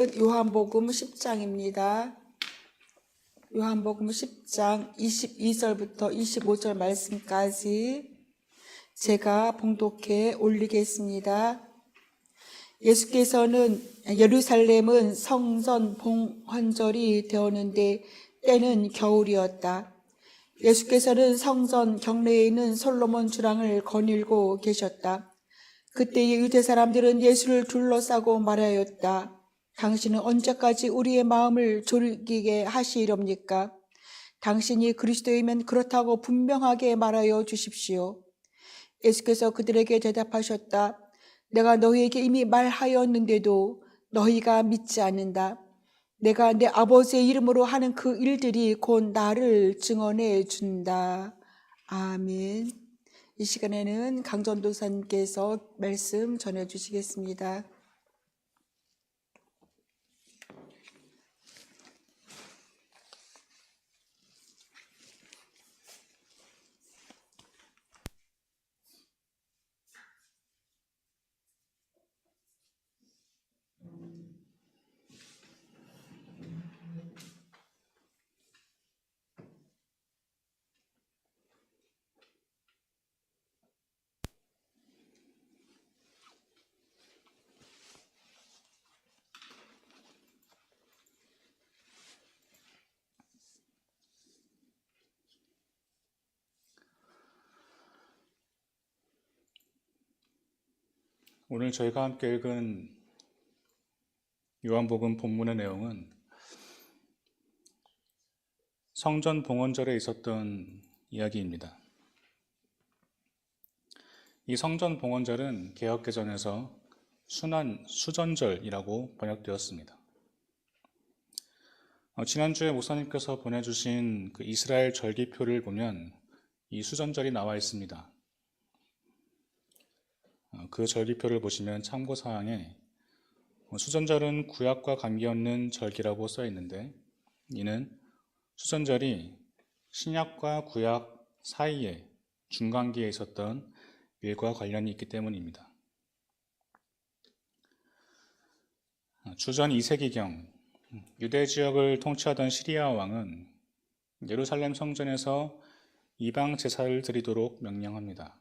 요한복음 10장입니다. 요한복음 10장 22절부터 25절 말씀까지 제가 봉독해 올리겠습니다. 예수께서는 예루살렘은 성전 봉헌절이 되었는데 때는 겨울이었다. 예수께서는 성전 경내에 있는 솔로몬 주랑을 거닐고 계셨다. 그때의 유대 사람들은 예수를 둘러싸고 말하였다. 당신은 언제까지 우리의 마음을 졸이게 하시렵니까? 당신이 그리스도이면 그렇다고 분명하게 말하여 주십시오. 예수께서 그들에게 대답하셨다. 내가 너희에게 이미 말하였는데도 너희가 믿지 않는다. 내가 내 아버지의 이름으로 하는 그 일들이 곧 나를 증언해 준다. 아멘. 이 시간에는 강전도사님께서 말씀 전해 주시겠습니다. 오늘 저희가 함께 읽은 요한복음 본문의 내용은 성전 봉헌절에 있었던 이야기입니다. 이 성전 봉헌절은 개역개정에서 수전절이라고 번역되었습니다. 지난주에 목사님께서 보내주신 그 이스라엘 절기표를 보면 이 수전절이 나와 있습니다. 그 절기표를 보시면 참고사항에 수전절은 구약과 관계없는 절기라고 써 있는데, 이는 수전절이 신약과 구약 사이에 중간기에 있었던 일과 관련이 있기 때문입니다. 주전 2세기경 유대 지역을 통치하던 시리아 왕은 예루살렘 성전에서 이방 제사를 드리도록 명령합니다.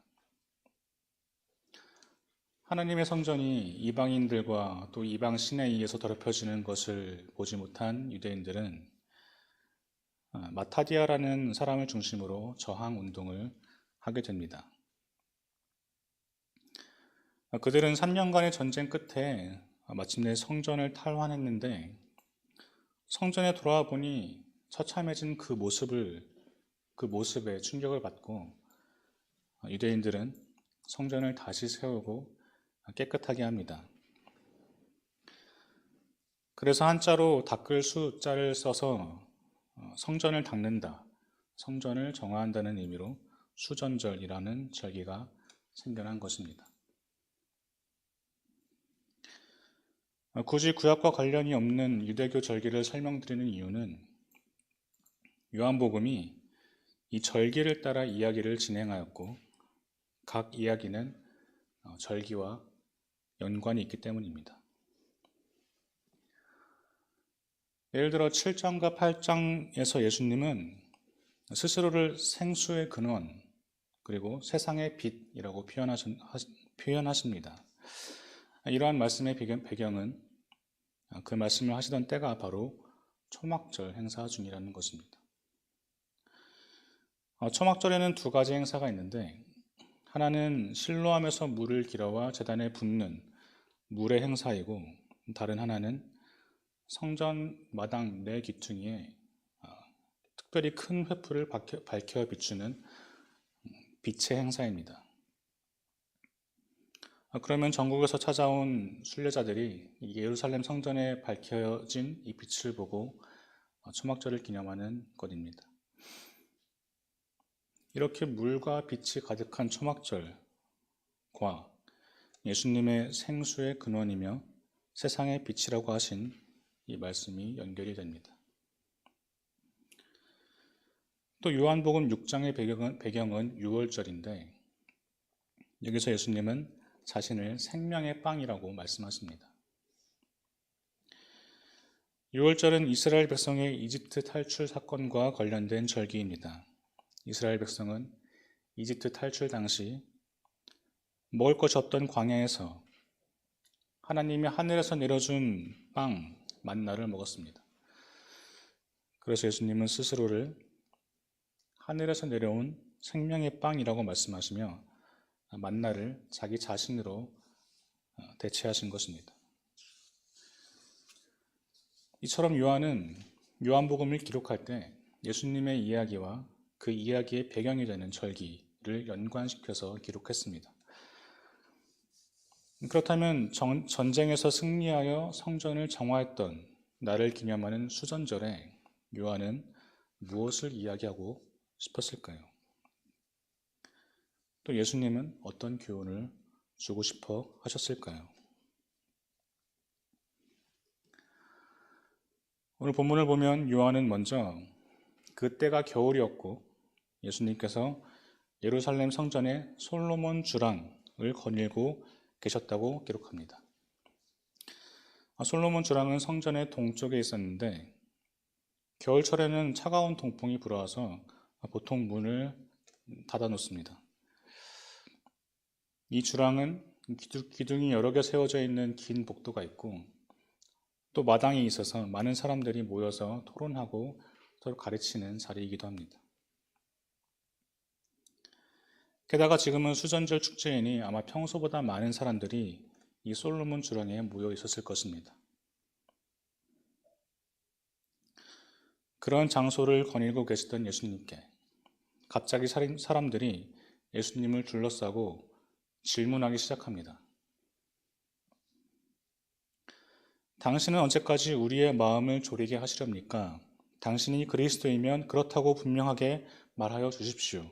하나님의 성전이 이방인들과 또 이방 신에 의해서 더럽혀지는 것을 보지 못한 유대인들은 마타디아라는 사람을 중심으로 저항 운동을 하게 됩니다. 그들은 3년간의 전쟁 끝에 마침내 성전을 탈환했는데, 성전에 돌아와 보니 처참해진 그 모습에 충격을 받고 유대인들은 성전을 다시 세우고 깨끗하게 합니다. 그래서 한자로 닦을 수자를 써서 성전을 닦는다, 성전을 정화한다는 의미로 수전절이라는 절기가 생겨난 것입니다. 굳이 구약과 관련이 없는 유대교 절기를 설명드리는 이유는 요한복음이 이 절기를 따라 이야기를 진행하였고 각 이야기는 절기와 연관이 있기 때문입니다. 예를 들어 7장과 8장에서 예수님은 스스로를 생수의 근원 그리고 세상의 빛이라고 표현하십니다. 이러한 말씀의 배경은 그 말씀을 하시던 때가 바로 초막절 행사 중이라는 것입니다. 초막절에는 두 가지 행사가 있는데, 하나는 실로암에서 물을 길어와 제단에 붓는 물의 행사이고, 다른 하나는 성전 마당 내 기퉁이에 특별히 큰 횃불을 밝혀 비추는 빛의 행사입니다. 그러면 전국에서 찾아온 순례자들이 예루살렘 성전에 밝혀진 이 빛을 보고 초막절을 기념하는 것입니다. 이렇게 물과 빛이 가득한 초막절과 예수님의 생수의 근원이며 세상의 빛이라고 하신 이 말씀이 연결이 됩니다. 또 요한복음 6장의 배경은 유월절인데, 여기서 예수님은 자신을 생명의 빵이라고 말씀하십니다. 6월절은 이스라엘 백성의 이집트 탈출 사건과 관련된 절기입니다. 이스라엘 백성은 이집트 탈출 당시 먹을 것이 없던 광야에서 하나님이 하늘에서 내려준 빵, 만나를 먹었습니다. 그래서 예수님은 스스로를 하늘에서 내려온 생명의 빵이라고 말씀하시며 만나를 자기 자신으로 대체하신 것입니다. 이처럼 요한은 요한복음을 기록할 때 예수님의 이야기와 그 이야기의 배경이 되는 절기를 연관시켜서 기록했습니다. 그렇다면 전쟁에서 승리하여 성전을 정화했던 날을 기념하는 수전절에 요한은 무엇을 이야기하고 싶었을까요? 또 예수님은 어떤 교훈을 주고 싶어 하셨을까요? 오늘 본문을 보면 요한은 먼저 그때가 겨울이었고 예수님께서 예루살렘 성전에 솔로몬 주랑을 거닐고 계셨다고 기록합니다. 솔로몬 주랑은 성전의 동쪽에 있었는데 겨울철에는 차가운 동풍이 불어와서 보통 문을 닫아 놓습니다. 이 주랑은 기둥이 여러 개 세워져 있는 긴 복도가 있고 또 마당이 있어서 많은 사람들이 모여서 토론하고 서로 가르치는 자리이기도 합니다. 게다가 지금은 수전절 축제이니 아마 평소보다 많은 사람들이 이 솔로몬 주랑에 모여 있었을 것입니다. 그런 장소를 거닐고 계시던 예수님께 갑자기 사람들이 예수님을 둘러싸고 질문하기 시작합니다. 당신은 언제까지 우리의 마음을 졸이게 하시렵니까? 당신이 그리스도이면 그렇다고 분명하게 말하여 주십시오.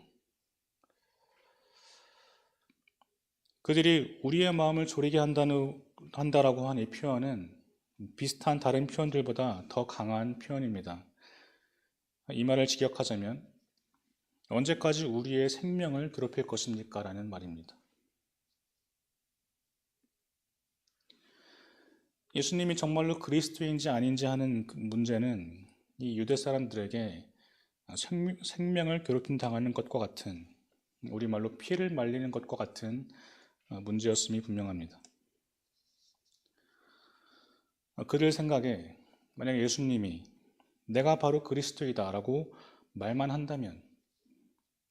그들이 우리의 마음을 졸이게 한다라고 한 이 표현은 비슷한 다른 표현들보다 더 강한 표현입니다. 이 말을 직역하자면 언제까지 우리의 생명을 괴롭힐 것입니까? 라는 말입니다. 예수님이 정말로 그리스도인지 아닌지 하는 문제는 이 유대 사람들에게 생명을 괴롭힘 당하는 것과 같은, 우리말로 피를 말리는 것과 같은 문제였음이 분명합니다. 그들 생각에 만약 예수님이 내가 바로 그리스도이다 라고 말만 한다면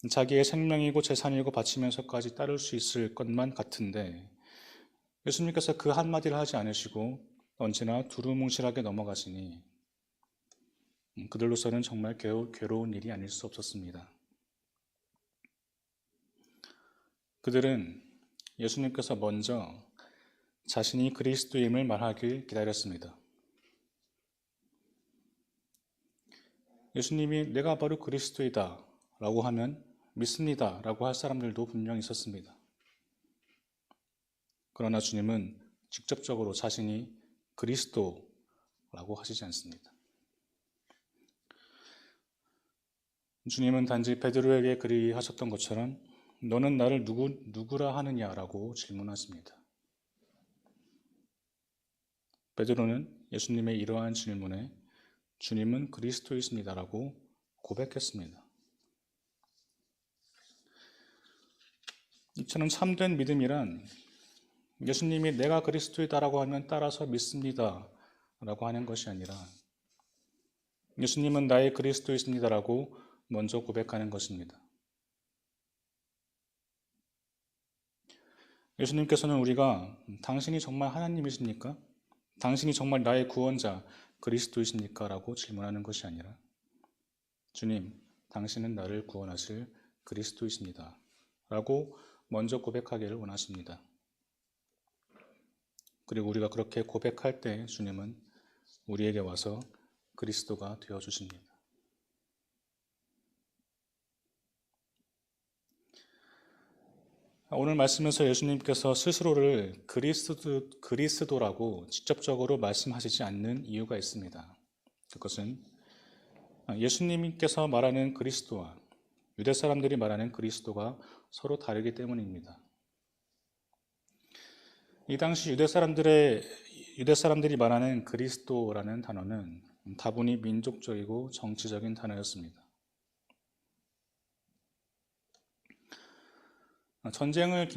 자기의 생명이고 재산이고 바치면서까지 따를 수 있을 것만 같은데 예수님께서 그 한마디를 하지 않으시고 언제나 두루뭉실하게 넘어가시니 그들로서는 정말 괴로운 일이 아닐 수 없었습니다. 그들은 예수님께서 먼저 자신이 그리스도임을 말하길 기다렸습니다. 예수님이 내가 바로 그리스도이다 라고 하면 믿습니다 라고 할 사람들도 분명히 있었습니다. 그러나 주님은 직접적으로 자신이 그리스도라고 하시지 않습니다. 주님은 단지 베드로에게 그리하셨던 것처럼 너는 나를 누구라 하느냐라고 질문하십니다. 베드로는 예수님의 이러한 질문에 주님은 그리스도이십니다라고 고백했습니다. 이처럼 참된 믿음이란 예수님이 내가 그리스도이다라고 하면 따라서 믿습니다라고 하는 것이 아니라 예수님은 나의 그리스도이십니다라고 먼저 고백하는 것입니다. 예수님께서는 우리가 당신이 정말 하나님이십니까? 당신이 정말 나의 구원자 그리스도이십니까? 라고 질문하는 것이 아니라 주님, 당신은 나를 구원하실 그리스도이십니다. 라고 먼저 고백하기를 원하십니다. 그리고 우리가 그렇게 고백할 때 주님은 우리에게 와서 그리스도가 되어주십니다. 오늘 말씀에서 예수님께서 스스로를 그리스도라고 직접적으로 말씀하시지 않는 이유가 있습니다. 그것은 예수님께서 말하는 그리스도와 유대 사람들이 말하는 그리스도가 서로 다르기 때문입니다. 이 당시 유대 사람들의 유대 사람들이 말하는 그리스도라는 단어는 다분히 민족적이고 정치적인 단어였습니다. 전쟁의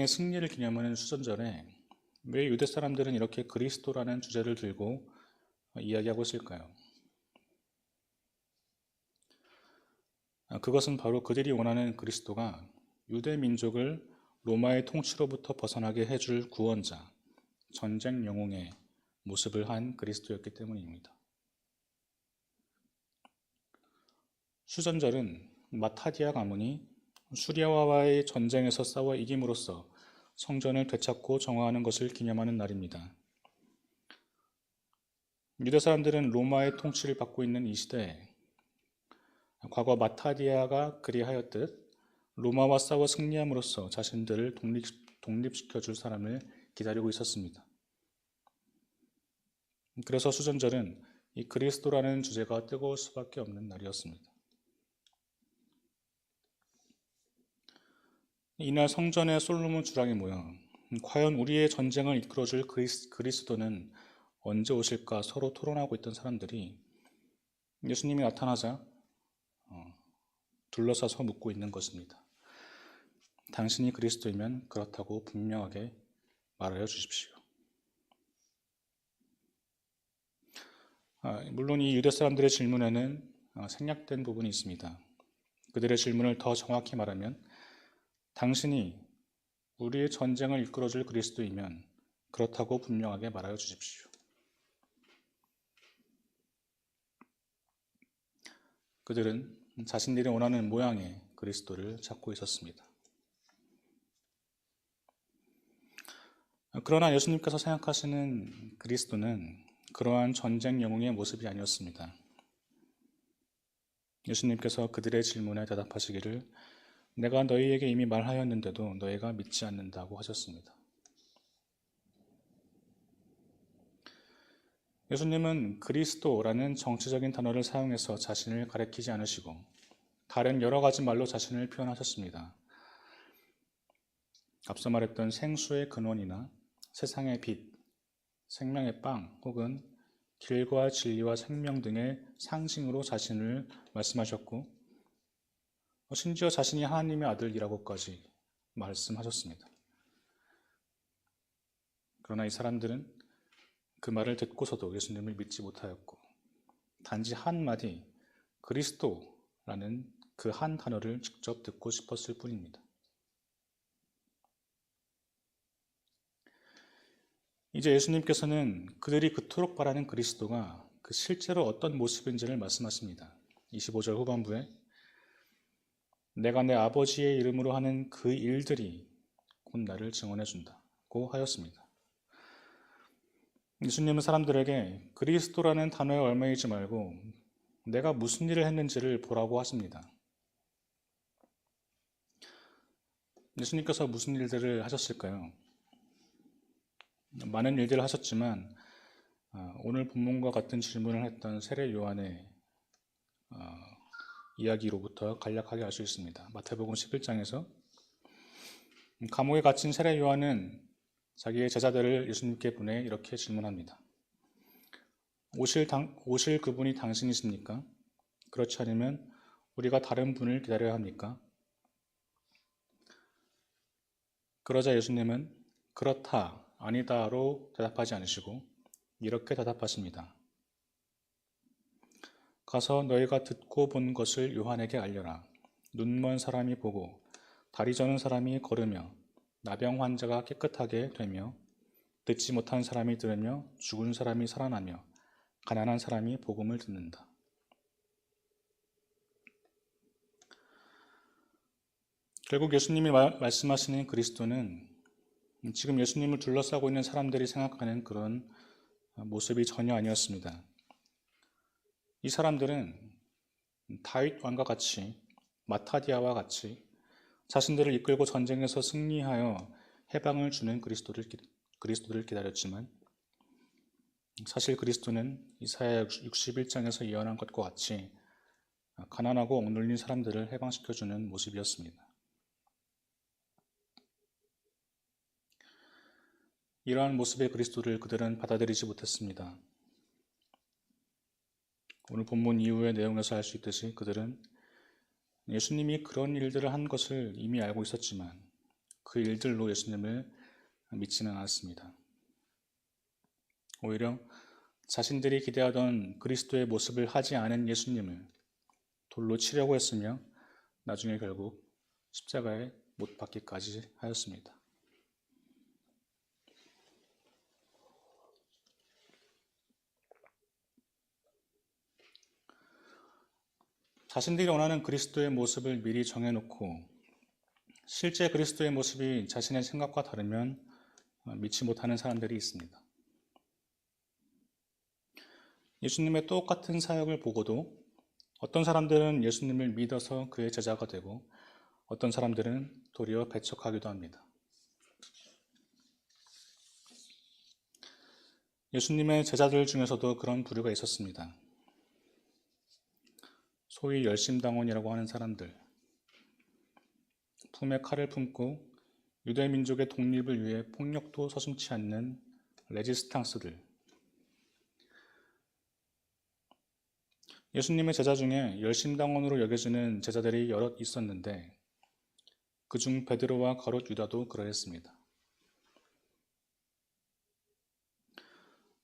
승리를 기념하는 수전절에 왜 유대 사람들은 이렇게 그리스도라는 주제를 들고 이야기하고 있을까요? 그것은 바로 그들이 원하는 그리스도가 유대 민족을 로마의 통치로부터 벗어나게 해줄 구원자, 전쟁 영웅의 모습을 한 그리스도였기 때문입니다. 수전절은 마타디아 가문이 수리아와의 전쟁에서 싸워 이김으로써 성전을 되찾고 정화하는 것을 기념하는 날입니다. 유대 사람들은 로마의 통치를 받고 있는 이 시대에 과거 마타디아가 그리하였듯 로마와 싸워 승리함으로써 자신들을 독립시켜줄 사람을 기다리고 있었습니다. 그래서 수전절은 이 그리스도라는 주제가 뜨거울 수밖에 없는 날이었습니다. 이날 성전에 솔로몬 주랑이 모여 과연 우리의 전쟁을 이끌어줄 그리스도는 언제 오실까 서로 토론하고 있던 사람들이 예수님이 나타나자 둘러싸서 묻고 있는 것입니다. 당신이 그리스도이면 그렇다고 분명하게 말하여 주십시오. 물론 이 유대 사람들의 질문에는 생략된 부분이 있습니다. 그들의 질문을 더 정확히 말하면 당신이 우리의 전쟁을 이끌어줄 그리스도이면 그렇다고 분명하게 말하여 주십시오. 그들은 자신들이 원하는 모양의 그리스도를 찾고 있었습니다. 그러나 예수님께서 생각하시는 그리스도는 그러한 전쟁 영웅의 모습이 아니었습니다. 예수님께서 그들의 질문에 대답하시기를 내가 너희에게 이미 말하였는데도 너희가 믿지 않는다고 하셨습니다. 예수님은 그리스도라는 정치적인 단어를 사용해서 자신을 가리키지 않으시고 다른 여러 가지 말로 자신을 표현하셨습니다. 앞서 말했던 생수의 근원이나 세상의 빛, 생명의 빵 혹은 길과 진리와 생명 등의 상징으로 자신을 말씀하셨고 심지어 자신이 하나님의 아들이라고까지 말씀하셨습니다. 그러나 이 사람들은 그 말을 듣고서도 예수님을 믿지 못하였고 단지 한마디 그리스도라는 그 한 단어를 직접 듣고 싶었을 뿐입니다. 이제 예수님께서는 그들이 그토록 바라는 그리스도가 그 실제로 어떤 모습인지를 말씀하십니다. 25절 후반부에 내가 내 아버지의 이름으로 하는 그 일들이 곧 나를 증언해 준다고 하였습니다. 예수님은 사람들에게 그리스도라는 단어에 얽매이지 말고 내가 무슨 일을 했는지를 보라고 하십니다. 예수님께서 무슨 일들을 하셨을까요? 많은 일들을 하셨지만 오늘 본문과 같은 질문을 했던 세례 요한의 이야기로부터 간략하게 알 수 있습니다. 마태복음 11장에서 감옥에 갇힌 세례 요한은 자기의 제자들을 예수님께 보내 이렇게 질문합니다. 오실 그분이 당신이십니까? 그렇지 않으면 우리가 다른 분을 기다려야 합니까? 그러자 예수님은 그렇다, 아니다로 대답하지 않으시고 이렇게 대답하십니다. 가서 너희가 듣고 본 것을 요한에게 알려라. 눈먼 사람이 보고 다리 저는 사람이 걸으며 나병 환자가 깨끗하게 되며 듣지 못한 사람이 들으며 죽은 사람이 살아나며 가난한 사람이 복음을 듣는다. 결국 예수님이 말씀하시는 그리스도는 지금 예수님을 둘러싸고 있는 사람들이 생각하는 그런 모습이 전혀 아니었습니다. 이 사람들은 다윗 왕과 같이 마타디아와 같이 자신들을 이끌고 전쟁에서 승리하여 해방을 주는 그리스도를 기다렸지만 사실 그리스도는 이사야 61장에서 예언한 것과 같이 가난하고 억눌린 사람들을 해방시켜주는 모습이었습니다. 이러한 모습의 그리스도를 그들은 받아들이지 못했습니다. 오늘 본문 이후의 내용에서 알 수 있듯이 그들은 예수님이 그런 일들을 한 것을 이미 알고 있었지만 그 일들로 예수님을 믿지는 않았습니다. 오히려 자신들이 기대하던 그리스도의 모습을 하지 않은 예수님을 돌로 치려고 했으며 나중에 결국 십자가에 못 박기까지 하였습니다. 자신들이 원하는 그리스도의 모습을 미리 정해놓고 실제 그리스도의 모습이 자신의 생각과 다르면 믿지 못하는 사람들이 있습니다. 예수님의 똑같은 사역을 보고도 어떤 사람들은 예수님을 믿어서 그의 제자가 되고 어떤 사람들은 도리어 배척하기도 합니다. 예수님의 제자들 중에서도 그런 부류가 있었습니다. 소위 열심당원이라고 하는 사람들, 품에 칼을 품고 유대 민족의 독립을 위해 폭력도 서슴지 않는 레지스탕스들. 예수님의 제자 중에 열심당원으로 여겨지는 제자들이 여럿 있었는데 그중 베드로와 가롯 유다도 그러했습니다.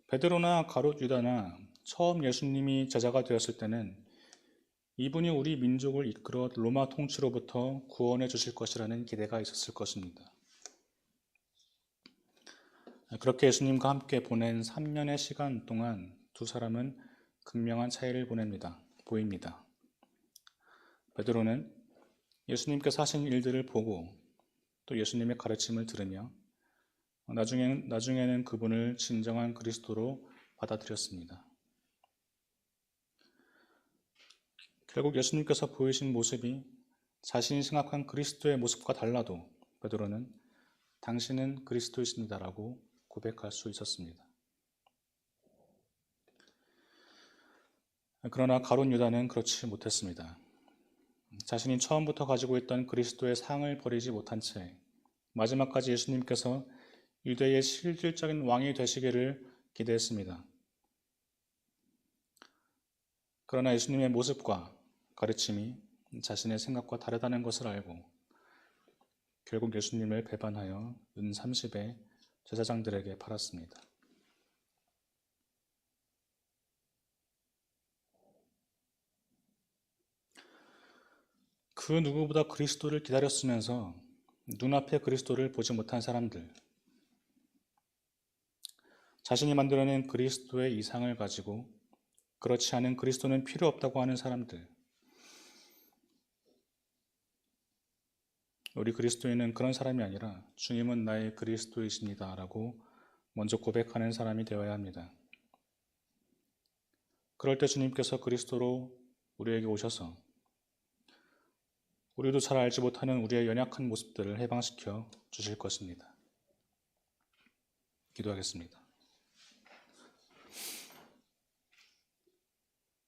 베드로나 가롯 유다나 처음 예수님이 제자가 되었을 때는 이분이 우리 민족을 이끌어 로마 통치로부터 구원해 주실 것이라는 기대가 있었을 것입니다. 그렇게 예수님과 함께 보낸 3년의 시간 동안 두 사람은 극명한 차이를 보입니다. 베드로는 예수님께서 하신 일들을 보고 또 예수님의 가르침을 들으며 나중에는 그분을 진정한 그리스도로 받아들였습니다. 결국 예수님께서 보이신 모습이 자신이 생각한 그리스도의 모습과 달라도 베드로는 당신은 그리스도이십니다라고 고백할 수 있었습니다. 그러나 가룟 유다는 그렇지 못했습니다. 자신이 처음부터 가지고 있던 그리스도의 상을 버리지 못한 채 마지막까지 예수님께서 유대의 실질적인 왕이 되시기를 기대했습니다. 그러나 예수님의 모습과 가르침이 자신의 생각과 다르다는 것을 알고 결국 예수님을 배반하여 은 30에 제사장들에게 팔았습니다. 그 누구보다 그리스도를 기다렸으면서 눈앞에 그리스도를 보지 못한 사람들, 자신이 만들어낸 그리스도의 이상을 가지고 그렇지 않은 그리스도는 필요 없다고 하는 사람들, 우리 그리스도인은 그런 사람이 아니라 주님은 나의 그리스도이십니다 라고 먼저 고백하는 사람이 되어야 합니다. 그럴 때 주님께서 그리스도로 우리에게 오셔서 우리도 잘 알지 못하는 우리의 연약한 모습들을 해방시켜 주실 것입니다. 기도하겠습니다.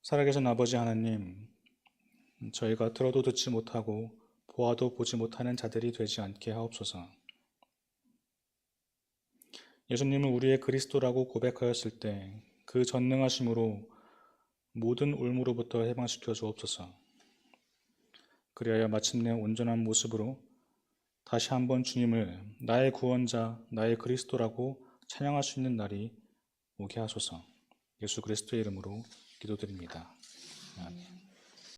살아계신 아버지 하나님, 저희가 들어도 듣지 못하고 보아도 보지 못하는 자들이 되지 않게 하옵소서. 예수님을 우리의 그리스도라고 고백하였을 때 그 전능하심으로 모든 올무로부터 해방시켜 주옵소서. 그리하여 마침내 온전한 모습으로 다시 한번 주님을 나의 구원자, 나의 그리스도라고 찬양할 수 있는 날이 오게 하소서. 예수 그리스도의 이름으로 기도드립니다. 아멘.